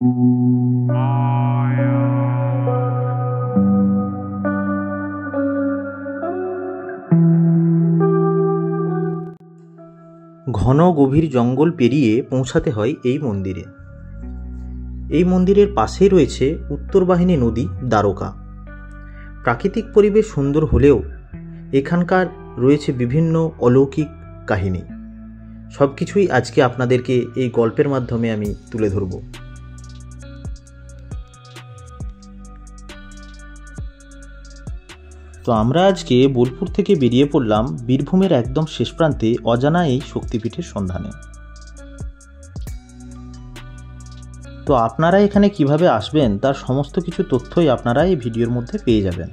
ঘন গভীর জঙ্গল পেরিয়ে পৌঁছাতে হয় এই মন্দিরে। এই মন্দিরের পাশেই রয়েছে উত্তরবাহিনী নদী দ্বারকা। প্রাকৃতিক পরিবেশ সুন্দর হলেও এখানকার রয়েছে বিভিন্ন অলৌকিক কাহিনী। সব কিছুই আজকে আপনাদেরকে এই গল্পের মাধ্যমে আমি তুলে ধরব। তো আমরা আজকে বোলপুর থেকে বেরিয়ে পড়লাম বীরভূমের একদম শেষ প্রান্তে অজানা এই শক্তিপীঠের সন্ধানে। তো আপনারা এখানে কিভাবে আসবেন তার সমস্ত কিছু তথ্যই আপনারা এই ভিডিওর মধ্যে পেয়ে যাবেন।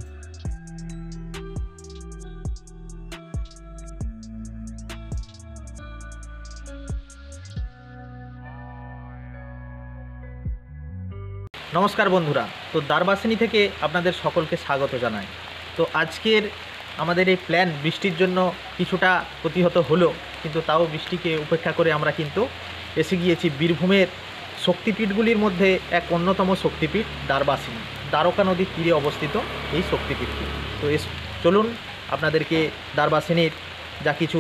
নমস্কার বন্ধুরা, তো দ্বারবাসিনী থেকে আপনাদের সকলকে স্বাগত জানাই। তো আজকের আমাদের এই প্ল্যান বৃষ্টির জন্য কিছুটা প্রতিহত হলো, কিন্তু তাও বৃষ্টিকে উপেক্ষা করে আমরা কিন্তু এসে গিয়েছি বীরভূমের শক্তিপীঠগুলির মধ্যে এক অন্যতম শক্তিপীঠ দ্বারবাসিনী। দ্বারকা নদীর তীরে অবস্থিত এই শক্তিপীঠটি। তো চলুন আপনাদেরকে দ্বারবাসিনীর যা কিছু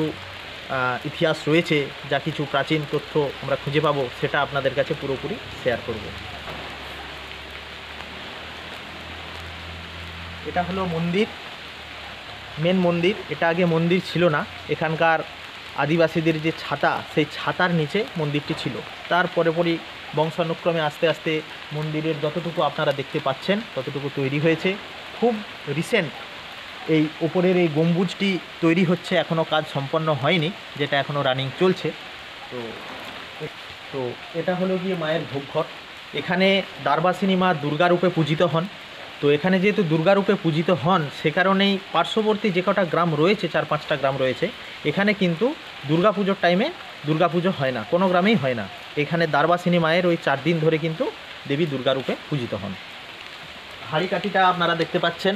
ইতিহাস রয়েছে, যা কিছু প্রাচীন তথ্য আমরা খুঁজে পাবো, সেটা আপনাদের কাছে পুরোপুরি শেয়ার করব। এটা হলো মন্দির, মেন মন্দির। এটা আগে মন্দির ছিল না, এখানকার আদিবাসীদের যে ছাতা, সেই ছাতার নিচে মন্দিরটি ছিল। তারপরে বংশানুক্রমে আস্তে আস্তে মন্দিরের যতটুকু আপনারা দেখতে পাচ্ছেন ততটুকু তৈরি হয়েছে। খুব রিসেন্ট এই ওপরের এই গম্বুজটি তৈরি হচ্ছে, এখনও কাজ সম্পন্ন হয়নি, যেটা এখনও রানিং চলছে। তো এটা হলো গিয়ে মায়ের ভোগঘর। এখানে দ্বারবাসিনী মা দুর্গারূপে পূজিত হন। তো এখানে যেহেতু দুর্গারূপে পূজিত হন, সে কারণেই পার্শ্ববর্তী যে কটা গ্রাম রয়েছে, 4-5টা গ্রাম রয়েছে, এখানে কিন্তু দুর্গাপুজোর টাইমে দুর্গাপুজো হয় না, কোনো গ্রামেই হয় না। এখানে দ্বারবাসিনী মায়ের ওই 4 দিন ধরে কিন্তু দেবী দুর্গারূপে পূজিত হন। হাঁড়িকাঠিটা আপনারা দেখতে পাচ্ছেন,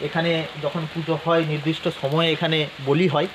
এখানে যখন পুজো হয় নির্দিষ্ট সময়ে এখানে বলি হয়।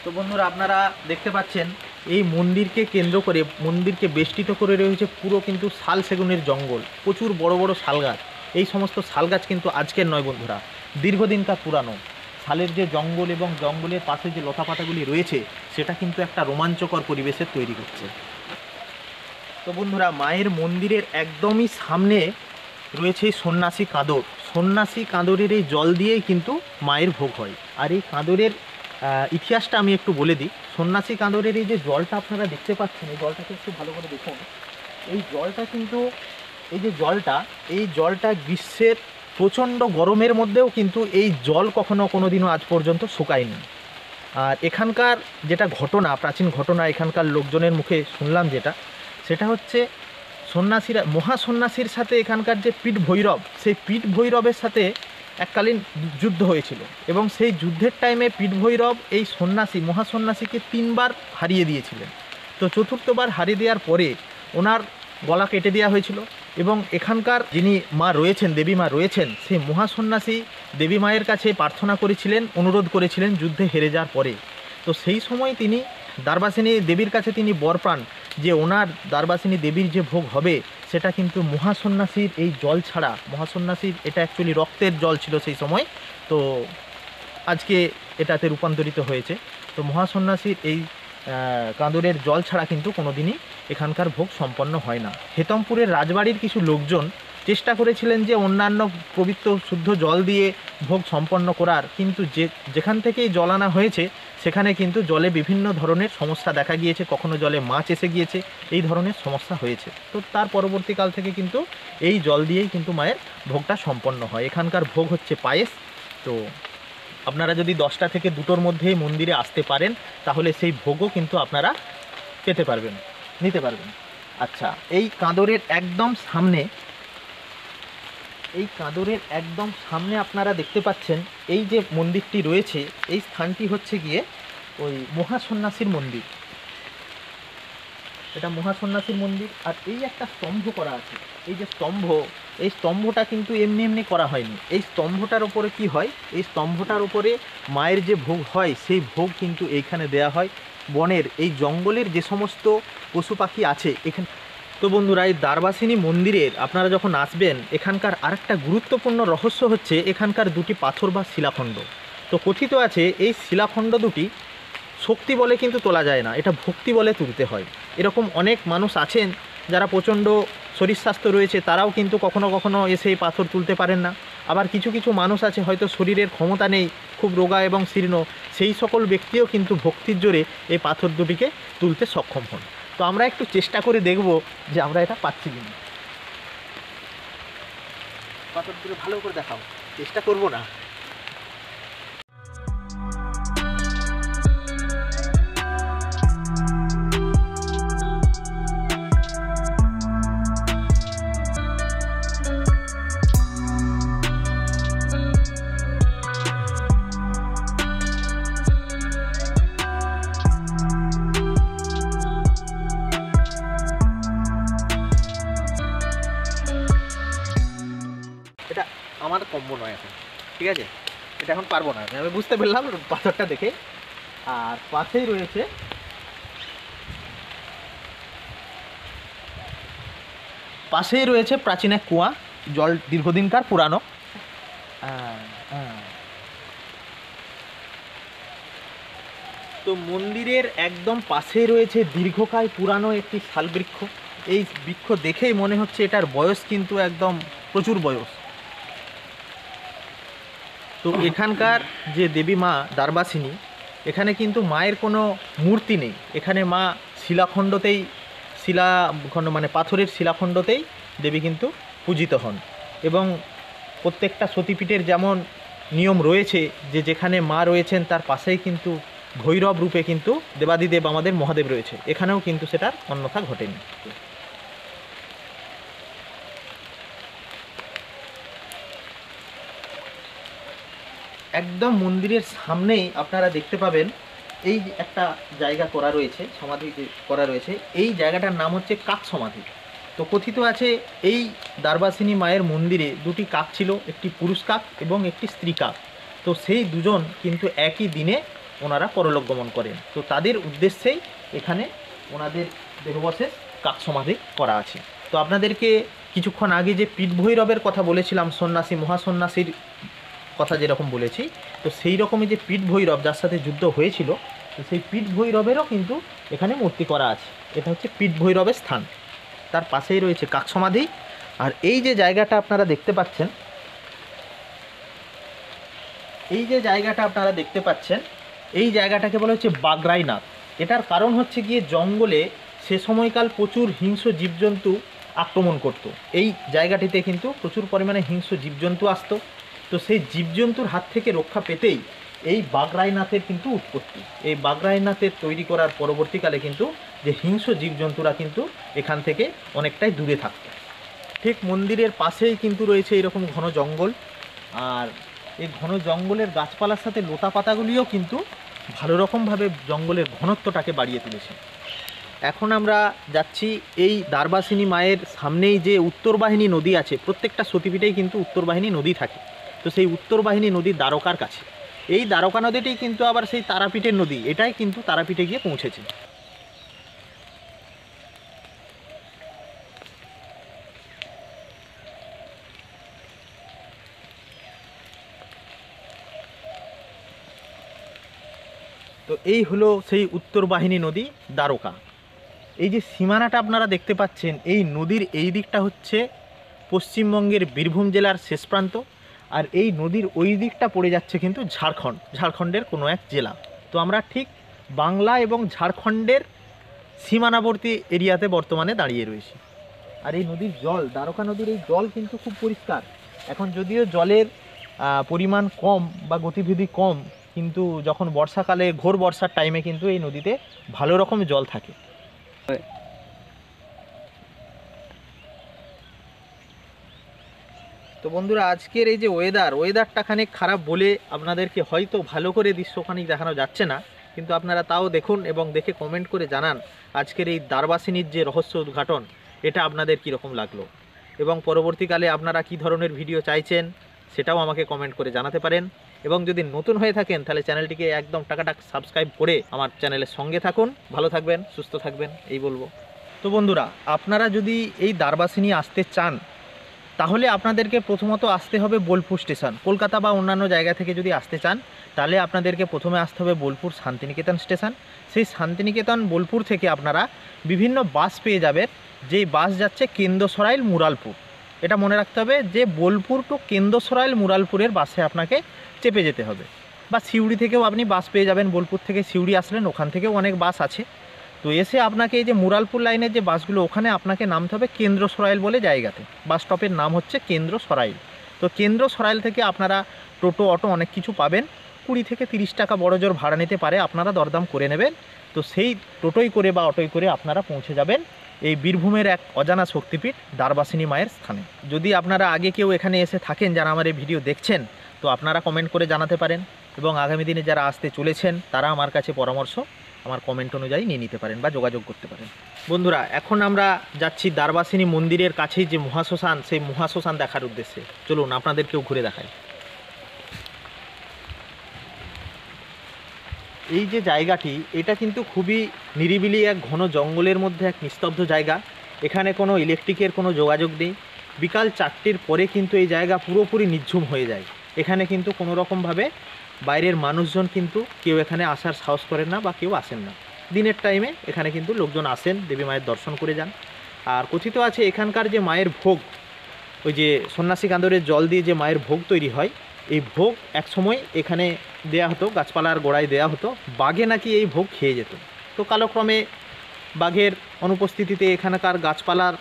তো বন্ধুরা, আপনারা দেখতে পাচ্ছেন এই মন্দিরকে কেন্দ্র করে, মন্দিরকে বেষ্টিত করে রয়েছে পুরো কিন্তু শাল সেগুনের জঙ্গল। প্রচুর বড় বড় শাল গাছ। এই সমস্ত শাল গাছ কিন্তু আজকের নয় বন্ধুরা, দীর্ঘদিনকার পুরানো। শালের যে জঙ্গল এবং জঙ্গলের পাশে যে লতাপাতাগুলি রয়েছে, সেটা কিন্তু একটা রোমাঞ্চকর পরিবেশের তৈরি করছে। তো বন্ধুরা, মায়ের মন্দিরের একদমই সামনে রয়েছে এই সন্ন্যাসী কাঁদর। সন্ন্যাসী কাঁদরের এই জল দিয়েই কিন্তু মায়ের ভোগ হয়। আর এই কাঁদরের ইতিহাসটা আমি একটু বলে দিই। সন্ন্যাসী কাঁদরের এই যে জলটা আপনারা দেখতে পাচ্ছেন, এই জলটাকে একটু ভালো করে দেখুন। এই জলটা কিন্তু, এই যে জলটা, এই জলটা গ্রীষ্মের প্রচণ্ড গরমের মধ্যেও কিন্তু এই জল কোনো দিনও আজ পর্যন্ত শুকায়নি। আর এখানকার যেটা ঘটনা, প্রাচীন ঘটনা, এখানকার লোকজনের মুখে শুনলাম যেটা, সেটা হচ্ছে সন্ন্যাসীরা, মহাসন্ন্যাসীর সাথে এখানকার যে পীঠ ভৈরব, সেই পীঠ ভৈরবের সাথে এককালীন যুদ্ধ হয়েছিল, এবং সেই যুদ্ধের টাইমে পীঠ ভৈরব এই সন্ন্যাসী, মহাসন্ন্যাসীকে 3বার হারিয়ে দিয়েছিলেন। তো চতুর্থবার হারিয়ে দেওয়ার পরে ওনার গলা কেটে দেওয়া হয়েছিল, এবং এখানকার যিনি মা রয়েছেন, দেবী মা রয়েছেন, সেই মহাসন্ন্যাসী দেবী মায়ের কাছে প্রার্থনা করেছিলেন, অনুরোধ করেছিলেন যুদ্ধে হেরে যাওয়ার পরে। তো সেই সময় তিনি দ্বারবাসিনী দেবীর কাছে তিনি বর পান যে ওনার দ্বারবাসিনী দেবীর যে ভোগ হবে, সেটা কিন্তু মহাসন্ন্যাসীর এই জল ছাড়া, মহাসন্ন্যাসীর এটা অ্যাকচুয়ালি রক্তের জল ছিল সেই সময়, তো আজকে এটাতে রূপান্তরিত হয়েছে। তো মহাসন্ন্যাসীর এই কাঁদরের জল ছাড়া কিন্তু কোনো দিনই এখানকার ভোগ সম্পন্ন হয় না। হেতমপুরের রাজবাড়ির কিছু লোকজন চেষ্টা করেছিলেন যে অন্যান্য পবিত্র শুদ্ধ জল দিয়ে ভোগ সম্পন্ন করার, কিন্তু যেখান থেকেই জল আনা হয়েছে সেখানে কিন্তু জলে বিভিন্ন ধরনের সমস্যা দেখা গিয়েছে, কখনো জলে মাছ এসে গিয়েছে, এই ধরনের সমস্যা হয়েছে। তো তার পরবর্তীকাল থেকে কিন্তু এই জল দিয়েই কিন্তু মায়ের ভোগটা সম্পন্ন হয়। এখানকার ভোগ হচ্ছে পায়েস। তো আপনারা যদি 10টা থেকে 2টোর মধ্যেই মন্দিরে আসতে পারেন, তাহলে সেই ভোগও কিন্তু আপনারা পেতে পারবেন, নিতে পারবেন। আচ্ছা, এই কাঁদরের একদম সামনে এই কাঁদরের একদম সামনে আপনারা দেখতে পাচ্ছেন এই যে মন্দিরটি রয়েছে, এই স্থানটি হচ্ছে গিয়ে ওই মহাসন্ন্যাসীর মন্দির। এটা মহাসন্ন্যাসীর মন্দির। আর এই একটা স্তম্ভ করা আছে, এই যে স্তম্ভ, এই স্তম্ভটা কিন্তু এমনি এমনি করা হয়নি। এই স্তম্ভটার উপরে কি হয়, এই স্তম্ভটার উপরে মায়ের যে ভোগ হয় সেই ভোগ কিন্তু এইখানে দেয়া হয়। বনের এই জঙ্গলের যে সমস্ত পশু পাখি আছে এখানে। তো বন্ধুরা, এই দ্বারবাসিনী মন্দিরের আপনারা যখন আসবেন, এখানকার আরেকটা গুরুত্বপূর্ণ রহস্য হচ্ছে এখানকার দুটি পাথর বা শিলাখণ্ড। তো কথিত আছে এই শিলাখণ্ড দুটি শক্তি বলে কিন্তু তোলা যায় না, এটা ভক্তি বলে তুলতে হয়। এরকম অনেক মানুষ আছেন যারা প্রচণ্ড শরীর স্বাস্থ্য রয়েছে, তারাও কিন্তু কখনো কখনো এসে এই পাথর তুলতে পারেন না। আবার কিছু কিছু মানুষ আছে হয়তো শরীরের ক্ষমতা নেই, খুব রোগা এবং শীর্ণ, সেই সকল ব্যক্তিও কিন্তু ভক্তির জোরে এই পাথর দুটিকে তুলতে সক্ষম হন। তো আমরা একটু চেষ্টা করে দেখব যে আমরা এটা পাচ্ছি কিনা। পাথর দুটো ভালো করে দেখাও, চেষ্টা করব না। এটা আমার কম্ব নয় এখন, ঠিক আছে, এটা এখন পারবো না, আমি বুঝতে পারলাম পাথরটা দেখে। আর পাশেই রয়েছে প্রাচীন এক কুয়া, জল দীর্ঘদিনকার পুরানো। তো মন্দিরের একদম পাশেই রয়েছে দীর্ঘকায় পুরানো একটি শালবৃক্ষ। এই বৃক্ষ দেখেই মনে হচ্ছে এটার বয়স কিন্তু একদম প্রচুর বয়স। তো এখানকার যে দেবী মা দ্বারবাসিনী, এখানে কিন্তু মায়ের কোনো মূর্তি নেই, এখানে মা শিলাখণ্ডতেই, শিলাখণ্ড মানে পাথরের শিলাখণ্ডতেই দেবী কিন্তু পূজিত হন। এবং প্রত্যেকটা সতীপীঠের যেমন নিয়ম রয়েছে যে যেখানে মা রয়েছেন তার পাশেই কিন্তু ভৈরব রূপে কিন্তু দেবাদিদেব আমাদের মহাদেব রয়েছে, এখানেও কিন্তু সেটার অন্যথা ঘটেনি। একদম মন্দিরের সামনেই আপনারা দেখতে পাবেন এই একটা জায়গা করা রয়েছে, সমাধি করা রয়েছে। এই জায়গাটার নাম হচ্ছে কাক সমাধি। তো কথিত আছে এই দ্বারবাসিনী মায়ের মন্দিরে দুটি কাক ছিল, একটি পুরুষ কাক এবং একটি স্ত্রী কাক। তো সেই দুজন কিন্তু একই দিনে ওনারা পরলোক গমন করেন। তো তাদের উদ্দেশ্যেই এখানে ওনাদের দেহাবশেষ কাক সমাধি করা আছে। তো আপনাদেরকে কিছুক্ষণ আগে যে পীঠ ভৈরবের কথা বলেছিলাম, সন্ন্যাসী মহাসন্ন্যাসীর কথা যেরকম বলেছি, তো সেই রকমই যে পীঠ ভৈরব যার সাথে যুদ্ধ হয়েছিল, তো সেই পীঠ ভৈরবেরও কিন্তু এখানে মূর্তি করা আছে। এটা হচ্ছে পীঠ ভৈরবের স্থান, তার পাশেই রয়েছে কাক সমাধি। আর এই যে জায়গাটা আপনারা দেখতে পাচ্ছেন, এই জায়গাটাকে বলা হচ্ছে বাগরাইনাথ। এটার কারণ হচ্ছে গিয়ে জঙ্গলে সে সময়কাল প্রচুর হিংস্র জীবজন্তু আক্রমণ করত। এই জায়গাটিতে কিন্তু প্রচুর পরিমাণে হিংস্র জীবজন্তু আসতো। তো সেই জীবজন্তুর হাত থেকে রক্ষা পেতেই এই বাগরাইনাথের কিন্তু উৎপত্তি। এই বাগরাইনাথের তৈরি করার পরবর্তীকালে কিন্তু যে হিংস্র জীবজন্তুরা কিন্তু এখান থেকে অনেকটাই দূরে থাকত। ঠিক মন্দিরের পাশেই কিন্তু রয়েছে এরকম ঘন জঙ্গল। আর এই ঘন জঙ্গলের গাছপালার সাথে লতা পাতাগুলিও কিন্তু ভালো রকমভাবে জঙ্গলের ঘনত্বটাকে বাড়িয়ে তুলেছে। এখন আমরা যাচ্ছি এই দ্বারবাসিনী মায়ের সামনেই যে উত্তরবাহিনী নদী আছে, প্রত্যেকটা সতীপীঠেই কিন্তু উত্তরবাহিনী নদী থাকে। তো সেই উত্তরবাহিনী নদী দ্বারকার কাছে। এই দ্বারকা নদীটি কিন্তু আবার সেই তারাপীঠের নদী, এটাই কিন্তু তারাপীঠে গিয়ে পৌঁছেছে। তো এই হলো সেই উত্তরবাহিনী নদী দ্বারকা। এই যে সীমানাটা আপনারা দেখতে পাচ্ছেন, এই নদীর এই দিকটা হচ্ছে পশ্চিমবঙ্গের বীরভূম জেলার শেষ প্রান্ত, আর এই নদীর ওই দিকটা পড়ে যাচ্ছে কিন্তু ঝাড়খণ্ডের কোনো এক জেলা। তো আমরা ঠিক বাংলা এবং ঝাড়খণ্ডের সীমানাবর্তী এরিয়াতে বর্তমানে দাঁড়িয়ে রয়েছি। আর এই নদীর জল, দ্বারকা নদীর এই জল কিন্তু খুব পরিষ্কার। এখন যদিও জলের পরিমাণ কম বা গতিবিধি কম, কিন্তু যখন বর্ষাকালে ঘোর বর্ষার টাইমে কিন্তু এই নদীতে ভালো রকম জল থাকে। তো বন্ধুরা, আজকের এই যে ওয়েদারটা খানিক খারাপ বলে আপনাদেরকে হয়তো ভালো করে দৃশ্যখানিক দেখানো যাচ্ছে না, কিন্তু আপনারা তাও দেখুন এবং দেখে কমেন্ট করে জানান আজকের এই দ্বারবাসিনীর যে রহস্য উদ্ঘাটন এটা আপনাদের কীরকম লাগলো, এবং পরবর্তীকালে আপনারা কী ধরনের ভিডিও চাইছেন সেটাও আমাকে কমেন্ট করে জানাতে পারেন। এবং যদি নতুন হয়ে থাকেন তাহলে চ্যানেলটিকে একদম টাকাটাক সাবস্ক্রাইব করে আমার চ্যানেলের সঙ্গে থাকুন। ভালো থাকবেন, সুস্থ থাকবেন, এই বলবো। তো বন্ধুরা, আপনারা যদি এই দ্বারবাসিনী আসতে চান তাহলে আপনাদেরকে প্রথমত আসতে হবে বোলপুর স্টেশন। কলকাতা বা অন্যান্য জায়গা থেকে যদি আসতে চান তাহলে আপনাদেরকে প্রথমে আসতে হবে বোলপুর শান্তিনিকেতন স্টেশন। সেই শান্তিনিকেতন বোলপুর থেকে আপনারা বিভিন্ন বাস পেয়ে যাবেন, যেই বাস যাচ্ছে কেন্দ্রসরাইল মুরালপুর। এটা মনে রাখতে হবে যে বোলপুর টু কেন্দ্রসরাইল মুরালপুরের বাসে আপনাকে চেপে যেতে হবে। বা সিউড়ি থেকেও আপনি বাস পেয়ে যাবেন, বোলপুর থেকে সিউড়ি আসলেন, ওখান থেকেও অনেক বাস আছে। তো এসে আপনাকে এই যে মুরালপুর লাইনের যে বাসগুলো, ওখানে আপনাকে নামতে হবে কেন্দ্রসরাইল বলে জায়গাতে। বাস স্টপের নাম হচ্ছে কেন্দ্রসরাইল। তো কেন্দ্রসরাইল থেকে আপনারা টোটো, অটো অনেক কিছু পাবেন। 20 থেকে 30 টাকা বড় জোর ভাড়া নিতে পারে, আপনারা দরদাম করে নেবেন। তো সেই টোটোই করে বা অটোই করে আপনারা পৌঁছে যাবেন এই বীরভূমের এক অজানা শক্তিপীঠ দ্বারবাসিনী মায়ের স্থানে। যদি আপনারা আগে কেউ এখানে এসে থাকেন, যারা আমার এই ভিডিও দেখছেন, তো আপনারা কমেন্ট করে জানাতে পারেন, এবং আগামী দিনে যারা আসতে চলেছেন তারা আমার কাছে পরামর্শ আমার কমেন্ট অনুযায়ী নিয়ে নিতে পারেন বা যোগাযোগ করতে পারেন। বন্ধুরা, এখন আমরা যাচ্ছি দ্বারবাসিনী মন্দিরের কাছেই যে মহাশ্মশান, সেই মহাশ্মশান দেখার উদ্দেশ্যে। চলুন আপনাদেরকেও ঘুরে দেখাই। এই যে জায়গাটি, এটা কিন্তু খুবই নিরিবিলি এক ঘন জঙ্গলের মধ্যে এক নিস্তব্ধ জায়গা। এখানে কোনো ইলেকট্রিকের কোনো যোগাযোগ নেই। বিকাল 4টের পরে কিন্তু এই জায়গা পুরোপুরি নিঝুম হয়ে যায়। এখানে কিন্তু কোনো রকমভাবে বাইরের মানুষজন কিন্তু কেউ এখানে আসার সাহস করেন না বা কেউ আসেন না। দিনের টাইমে এখানে কিন্তু লোকজন আসেন, দেবী মায়ের দর্শন করে যান। আর কথিত আছে এখানকার যে মায়ের ভোগ, ওই যে সন্ন্যাসী কান্দরের জল দিয়ে যে মায়ের ভোগ তৈরি হয়, এই ভোগ এক সময় এখানে দেয়া হতো, গাছপালার গোড়ায় দেয়া হতো। বাঘে নাকি এই ভোগ খেয়ে যেত। তো কালক্রমে বাঘের অনুপস্থিতিতে এখানকার গাছপালার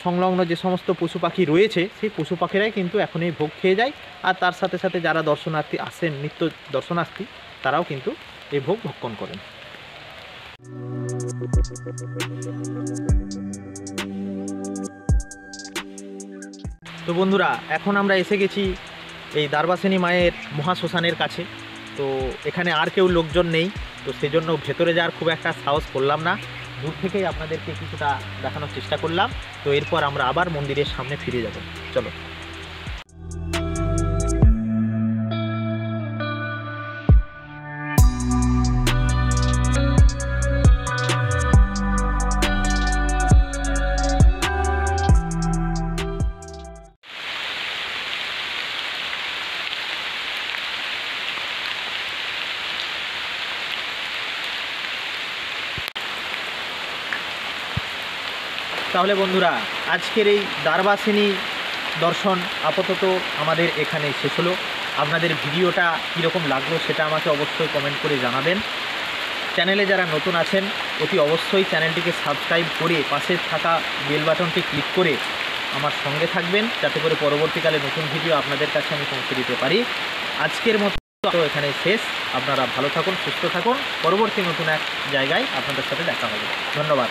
সংলগ্ন যে সমস্ত পশু পাখি রয়েছে, সেই পশু পাখিরাই কিন্তু এখন এই ভোগ খেয়ে যায়। আর তার সাথে সাথে যারা দর্শনার্থী আসেন, নিত্য দর্শনার্থী, তারাও কিন্তু এই ভোগ ভক্ষণ করেন। তো বন্ধুরা, এখন আমরা এসে গেছি এই দ্বারবাসিনী মায়ের মহাশ্মশানের কাছে। তো এখানে আর কেউ লোকজন নেই, তো সেজন্য ভেতরে যাওয়ার খুব একটা সাহস করলাম না। দূর থেকেই আপনাদেরকে কিছুটা দেখানোর চেষ্টা করলাম। তো এরপর আমরা আবার মন্দিরের সামনে ফিরে যাব। চলো। তাহলে বন্ধুরা, আজকের এই দ্বারবাসিনী দর্শন আপাতত আমাদের এখানে শেষ হলো। আপনাদের ভিডিওটা কীরকম লাগলো সেটা আমাকে অবশ্যই কমেন্ট করে জানাবেন। চ্যানেলে যারা নতুন আছেন অতি অবশ্যই চ্যানেলটিকে সাবস্ক্রাইব করে পাশে থাকা বেল বাটনটি ক্লিক করে আমার সঙ্গে থাকবেন, যাতে করে পরবর্তীকালে নতুন ভিডিও আপনাদের কাছে আমি পৌঁছে দিতে পারি। আজকের মতো এখানে শেষ। আপনারা ভালো থাকুন, সুস্থ থাকুন। পরবর্তী নতুন এক জায়গায় আপনাদের সাথে দেখা হবে। ধন্যবাদ।